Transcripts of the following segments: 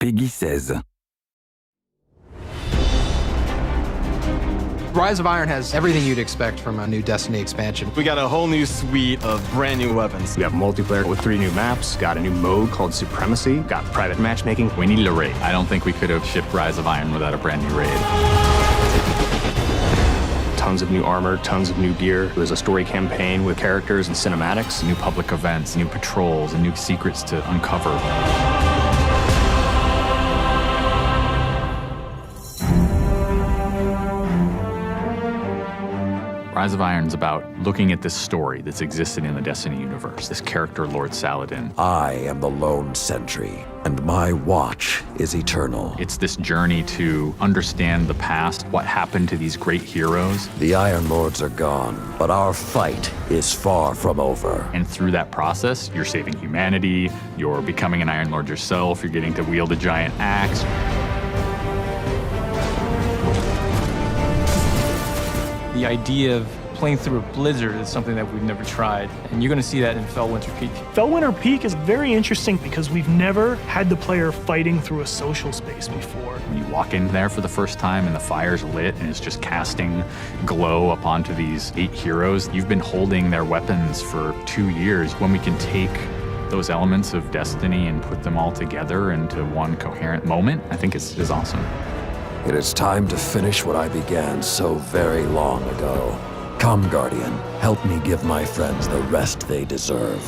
Peggy 16. Rise of Iron has everything you'd expect from a new Destiny expansion. We got a whole new suite of brand new weapons. We have multiplayer with 3 new maps, got a new mode called Supremacy, got private matchmaking. We needed a raid. I don't think we could have shipped Rise of Iron without a brand new raid. Tons of new armor, tons of new gear. There's a story campaign with characters and cinematics. New public events, new patrols, and new secrets to uncover. Rise of Iron is about looking at this story that's existed in the Destiny universe, this character, Lord Saladin. I am the lone sentry, and my watch is eternal. It's this journey to understand the past, what happened to these great heroes. The Iron Lords are gone, but our fight is far from over. And through that process, you're saving humanity, you're becoming an Iron Lord yourself, you're getting to wield a giant axe. The idea of playing through a blizzard is something that we've never tried, and you're going to see that in Fellwinter Peak. Fellwinter Peak is very interesting because we've never had the player fighting through a social space before. When you walk in there for the first time and the fire's lit and it's just casting glow up onto these 8 heroes, you've been holding their weapons for 2 years. When we can take those elements of Destiny and put them all together into one coherent moment, I think is awesome. It is time to finish what I began so very long ago. Come, Guardian, help me give my friends the rest they deserve.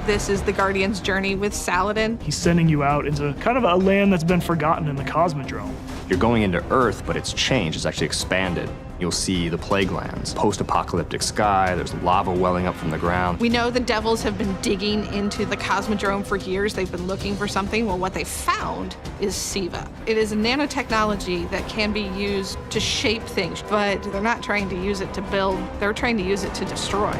This is the Guardian's journey with Saladin. He's sending you out into kind of a land that's been forgotten in the Cosmodrome. You're going into Earth, but it's changed, it's actually expanded. You'll see the plague lands, post-apocalyptic sky, there's lava welling up from the ground. We know the devils have been digging into the Cosmodrome for years. They've been looking for something. Well, what they found is Siva. It is a nanotechnology that can be used to shape things, but they're not trying to use it to build, they're trying to use it to destroy.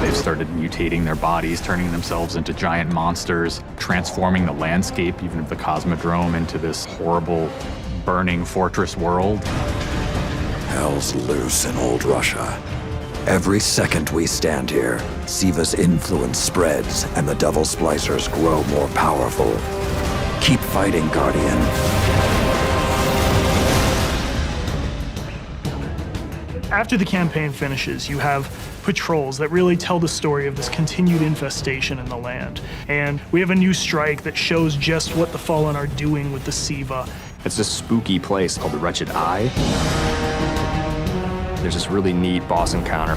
They've started mutating their bodies, turning themselves into giant monsters, transforming the landscape, even of the Cosmodrome, into this horrible, burning fortress world. Hell's loose in old Russia. Every second we stand here, Siva's influence spreads and the Devil Splicers grow more powerful. Keep fighting, Guardian. After the campaign finishes, you have patrols that really tell the story of this continued infestation in the land. And we have a new strike that shows just what the Fallen are doing with the Siva. It's this spooky place called the Wretched Eye. There's this really neat boss encounter.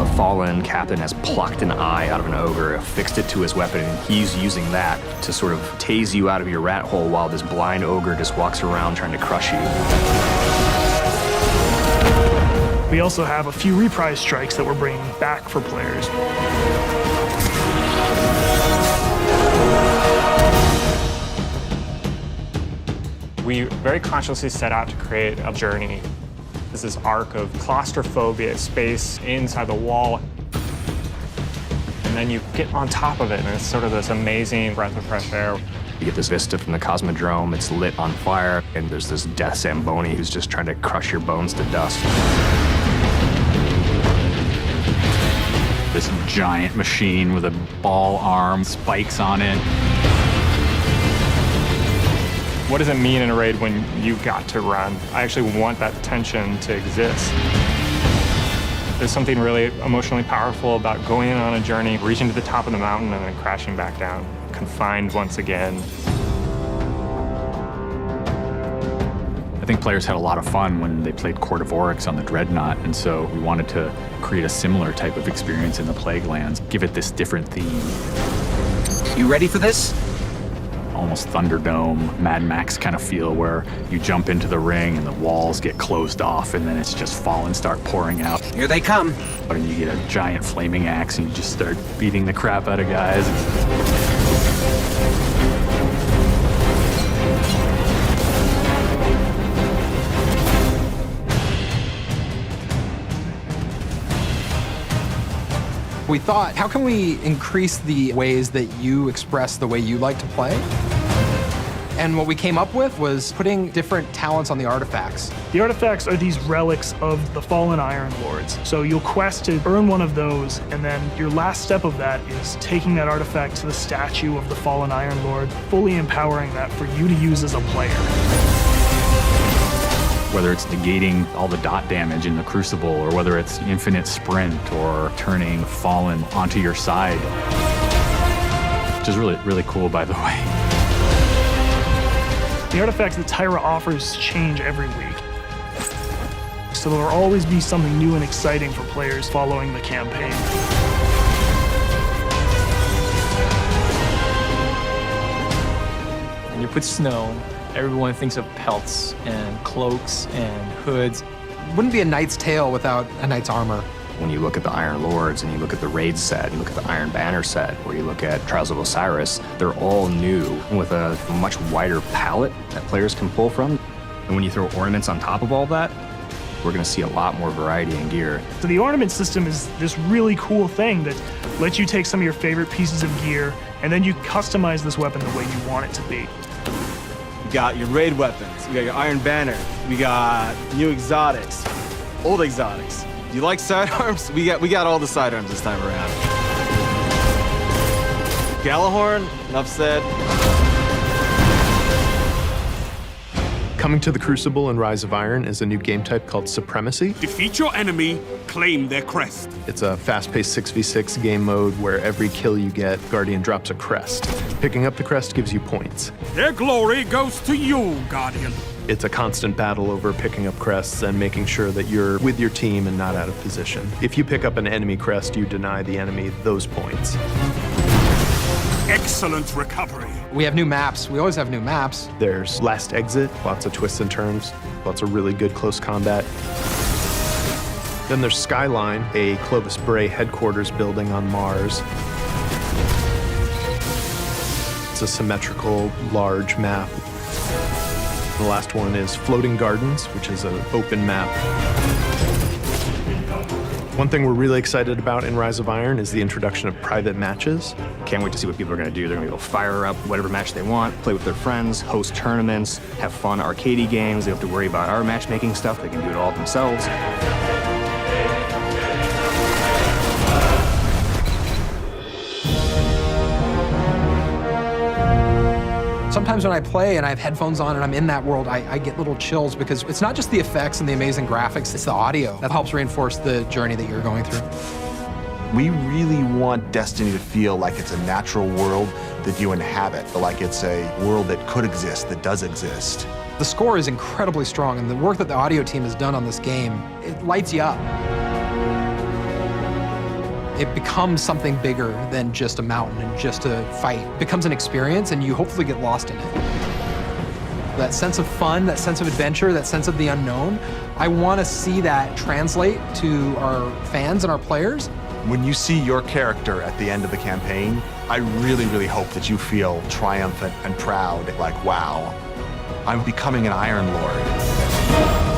A fallen captain has plucked an eye out of an ogre, affixed it to his weapon, and he's using that to sort of tase you out of your rat hole while this blind ogre just walks around trying to crush you. We also have a few reprise strikes that we're bringing back for players. We very consciously set out to create a journey. This is arc of claustrophobia, space inside the wall. And then you get on top of it, and it's sort of this amazing breath of fresh air. You get this vista from the Cosmodrome, it's lit on fire, and there's this death Zamboni who's just trying to crush your bones to dust. This giant machine with a ball arm, spikes on it. What does it mean in a raid when you got to run? I actually want that tension to exist. There's something really emotionally powerful about going in on a journey, reaching to the top of the mountain, and then crashing back down, confined once again. I think players had a lot of fun when they played Court of Oryx on the Dreadnought, and so we wanted to create a similar type of experience in the Plague Lands, give it this different theme. You ready for this? Almost Thunderdome, Mad Max kind of feel, where you jump into the ring and the walls get closed off and then it's just fallen start pouring out. Here they come. And you get a giant flaming axe and you just start beating the crap out of guys. We thought, how can we increase the ways that you express the way you like to play? And what we came up with was putting different talents on the artifacts. The artifacts are these relics of the fallen Iron Lords. So you'll quest to earn one of those, and then your last step of that is taking that artifact to the statue of the fallen Iron Lord, fully empowering that for you to use as a player. Whether it's negating all the dot damage in the Crucible, or whether it's infinite sprint, or turning Fallen onto your side. Which is really, really cool, by the way. The artifacts that Tyra offers change every week. So there will always be something new and exciting for players following the campaign. When you put snow, everyone thinks of pelts and cloaks and hoods. Wouldn't be a knight's tale without a knight's armor. When you look at the Iron Lords and you look at the Raid set, you look at the Iron Banner set, or you look at Trials of Osiris, they're all new with a much wider palette that players can pull from. And when you throw ornaments on top of all that, we're going to see a lot more variety in gear. So the ornament system is this really cool thing that lets you take some of your favorite pieces of gear and then you customize this weapon the way you want it to be. You got your raid weapons, you got your Iron Banner, we got new exotics, old exotics. Do you like sidearms? We got all the sidearms this time around. Galahorn, enough said. Coming to the Crucible and Rise of Iron is a new game type called Supremacy. Defeat your enemy, claim their crest. It's a fast-paced 6v6 game mode where every kill you get, Guardian drops a crest. Picking up the crest gives you points. Their glory goes to you, Guardian. It's a constant battle over picking up crests and making sure that you're with your team and not out of position. If you pick up an enemy crest, you deny the enemy those points. Excellent recovery. We have new maps. We always have new maps. There's Last Exit, lots of twists and turns, lots of really good close combat. Then there's Skyline, a Clovis Bray headquarters building on Mars. It's a symmetrical, large map. The last one is Floating Gardens, which is an open map. One thing we're really excited about in Rise of Iron is the introduction of private matches. Can't wait to see what people are going to do. They're going to go fire up whatever match they want, play with their friends, host tournaments, have fun arcadey games. They don't have to worry about our matchmaking stuff. They can do it all themselves. Sometimes when I play and I have headphones on and I'm in that world, I get little chills because it's not just the effects and the amazing graphics, it's the audio that helps reinforce the journey that you're going through. We really want Destiny to feel like it's a natural world that you inhabit, like it's a world that could exist, that does exist. The score is incredibly strong, and the work that the audio team has done on this game, it lights you up. It becomes something bigger than just a mountain and just a fight. It becomes an experience, and you hopefully get lost in it. That sense of fun, that sense of adventure, that sense of the unknown, I want to see that translate to our fans and our players. When you see your character at the end of the campaign, I really, really hope that you feel triumphant and proud, like, wow, I'm becoming an Iron Lord.